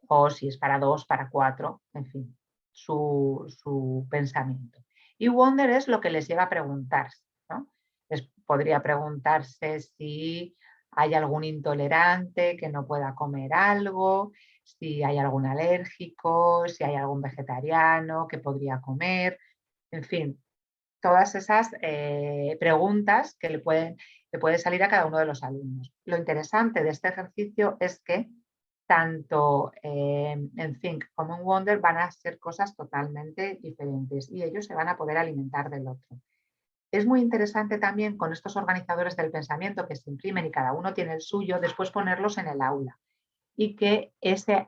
O si es para 2, para 4, en fin, su pensamiento. Y wonder es lo que les lleva a preguntarse, ¿no? Les podría preguntarse si hay algún intolerante que no pueda comer algo, si hay algún alérgico, si hay algún vegetariano que podría comer, en fin, todas esas preguntas que le puede salir a cada uno de los alumnos. Lo interesante de este ejercicio es que tanto en Think como en Wonder van a ser cosas totalmente diferentes y ellos se van a poder alimentar del otro. Es muy interesante también con estos organizadores del pensamiento que se imprimen y cada uno tiene el suyo, después ponerlos en el aula y que esa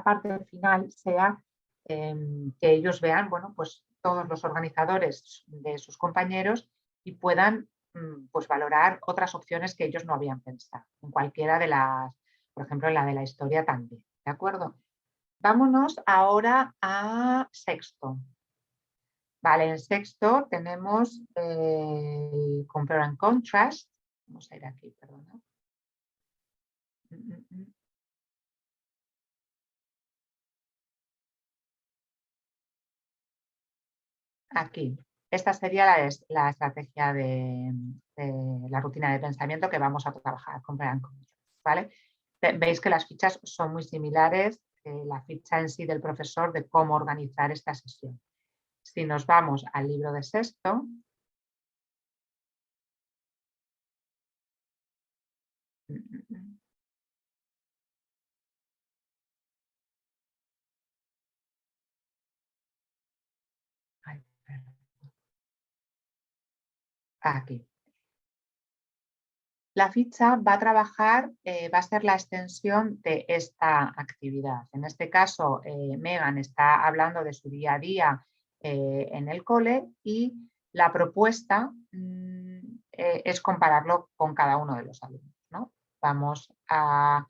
parte final sea que ellos vean, bueno, pues todos los organizadores de sus compañeros y puedan pues valorar otras opciones que ellos no habían pensado, en cualquiera de las, por ejemplo, en la de la historia también, ¿de acuerdo? Vámonos ahora a sexto. Vale, en sexto tenemos el Compare and Contrast. Vamos a ir aquí, perdona. Aquí. Esta sería la estrategia de la rutina de pensamiento que vamos a trabajar, Compare and Contrast, ¿vale? Veis que las fichas son muy similares, la ficha en sí del profesor de cómo organizar esta sesión. Si nos vamos al libro de sexto, aquí. La ficha va a trabajar, va a ser la extensión de esta actividad. En este caso, Megan está hablando de su día a día en el cole y la propuesta es compararlo con cada uno de los alumnos, ¿no? Vamos a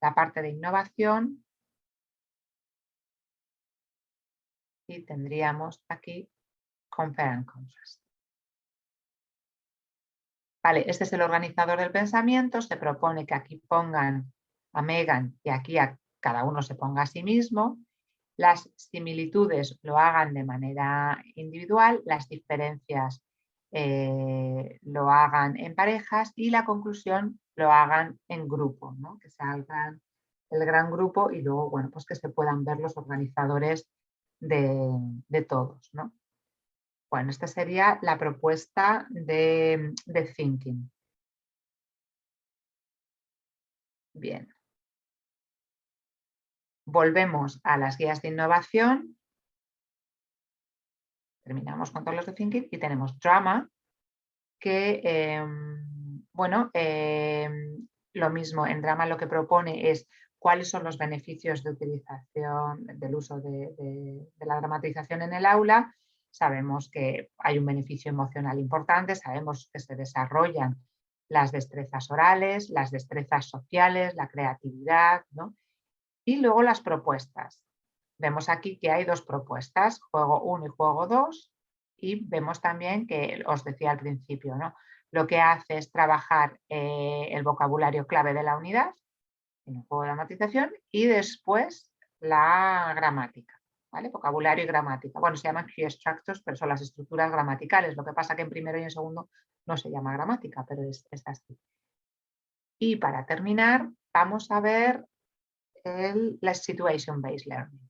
la parte de innovación y tendríamos aquí Compare and Contrast. Vale, este es el organizador del pensamiento. Se propone que aquí pongan a Megan y aquí a cada uno se ponga a sí mismo. Las similitudes lo hagan de manera individual, las diferencias lo hagan en parejas y la conclusión lo hagan en grupo, ¿no? Que salgan el gran grupo y luego, bueno, pues que se puedan ver los organizadores de todos, ¿no? Bueno, esta sería la propuesta de Thinking. Bien. Volvemos a las guías de innovación. Terminamos con todos los de Thinking y tenemos Drama, que, lo mismo, en Drama lo que propone es cuáles son los beneficios de utilización, del uso de la dramatización en el aula. Sabemos que hay un beneficio emocional importante, sabemos que se desarrollan las destrezas orales, las destrezas sociales, la creatividad, ¿no? Y luego las propuestas. Vemos aquí que hay dos propuestas, juego 1 y juego 2, y vemos también que os decía al principio, ¿no? Lo que hace es trabajar el vocabulario clave de la unidad en un juego de dramatización y después la gramática, ¿vale? Vocabulario y gramática. Bueno, se llaman key structures, pero son las estructuras gramaticales. Lo que pasa que en primero y en segundo no se llama gramática, pero es así. Y para terminar, vamos a ver la Situation-Based Learning.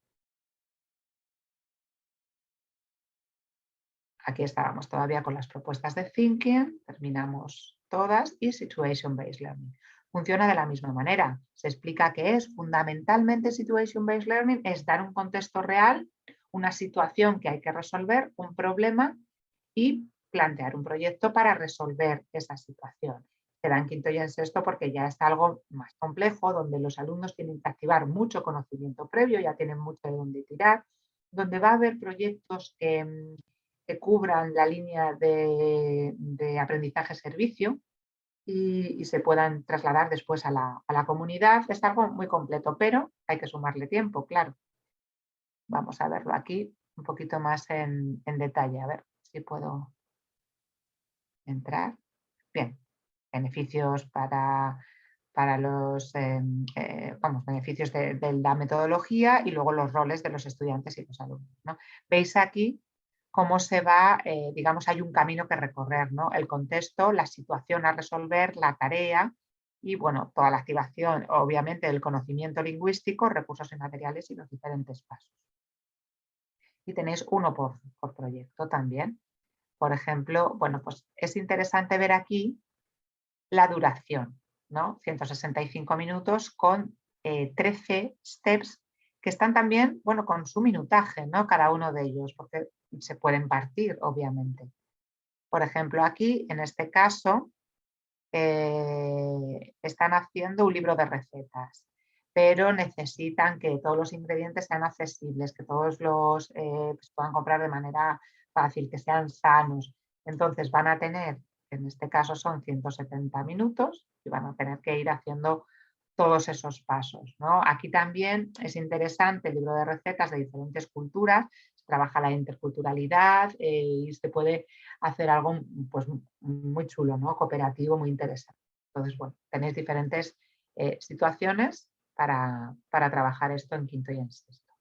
Aquí estábamos todavía con las propuestas de Thinking, terminamos todas, y Situation-Based Learning. Funciona de la misma manera. Se explica qué es. Fundamentalmente Situation-Based Learning es dar un contexto real, una situación que hay que resolver, un problema, y plantear un proyecto para resolver esa situación. Se da en quinto y en sexto porque ya es algo más complejo, donde los alumnos tienen que activar mucho conocimiento previo, ya tienen mucho de dónde tirar, donde va a haber proyectos que cubran la línea de aprendizaje-servicio y se puedan trasladar después a la comunidad. Es algo muy completo, pero hay que sumarle tiempo, claro. Vamos a verlo aquí un poquito más en detalle, a ver si puedo entrar. Bien, beneficios para los beneficios de la metodología y luego los roles de los estudiantes y los alumnos, ¿no? Veis aquí cómo se va, digamos, hay un camino que recorrer, ¿no? El contexto, la situación a resolver, la tarea y, bueno, toda la activación, obviamente, del conocimiento lingüístico, recursos y materiales y los diferentes pasos. Y tenéis uno por proyecto también. Por ejemplo, bueno, pues es interesante ver aquí la duración, ¿no? 165 minutos con 13 steps que están también, bueno, con su minutaje, ¿no? Cada uno de ellos, porque se pueden partir, obviamente. Por ejemplo, aquí, en este caso, están haciendo un libro de recetas, pero necesitan que todos los ingredientes sean accesibles, que todos los se puedan comprar de manera fácil, que sean sanos. Entonces van a tener, en este caso son 170 minutos y van a tener que ir haciendo todos esos pasos, ¿no? Aquí también es interesante el libro de recetas de diferentes culturas, se trabaja la interculturalidad y se puede hacer algo pues, muy chulo, ¿no? Cooperativo, muy interesante. Entonces, bueno, tenéis diferentes situaciones para trabajar esto en quinto y en sexto.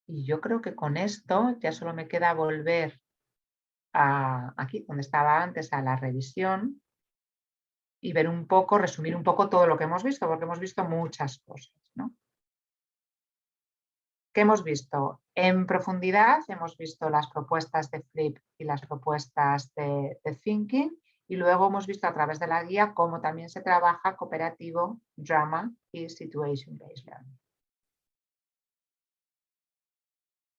Y yo creo que con esto ya solo me queda volver aquí, donde estaba antes, a la revisión y ver un poco, resumir un poco todo lo que hemos visto, porque hemos visto muchas cosas, ¿no? ¿Qué hemos visto? En profundidad hemos visto las propuestas de Flip y las propuestas de Thinking y luego hemos visto a través de la guía cómo también se trabaja cooperativo, drama y situation-based learning.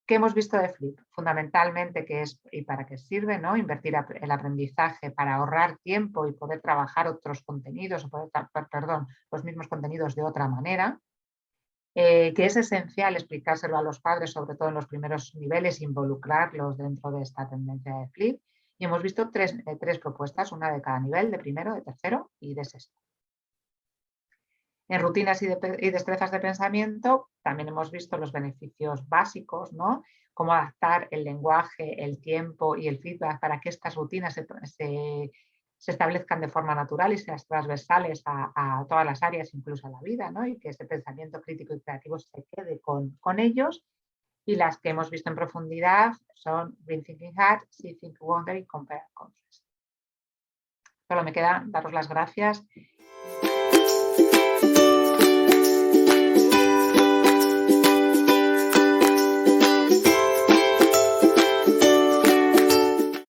¿Qué hemos visto de Flip? Fundamentalmente qué es y para qué sirve, ¿no? Invertir el aprendizaje para ahorrar tiempo y poder trabajar otros contenidos, o poder, los mismos contenidos de otra manera. Que es esencial explicárselo a los padres, sobre todo en los primeros niveles, involucrarlos dentro de esta tendencia de Flip. Y hemos visto tres propuestas, una de cada nivel, de primero, de tercero y de sexto. En rutinas y destrezas de pensamiento también hemos visto los beneficios básicos, ¿no? Cómo adaptar el lenguaje, el tiempo y el feedback para que estas rutinas se establezcan de forma natural y sean transversales a todas las áreas, incluso a la vida, ¿no? Y que ese pensamiento crítico y creativo se quede con ellos. Y las que hemos visto en profundidad son Green Thinking Hat, See, Think, Wonder y Compare and Contrast. Solo me queda daros las gracias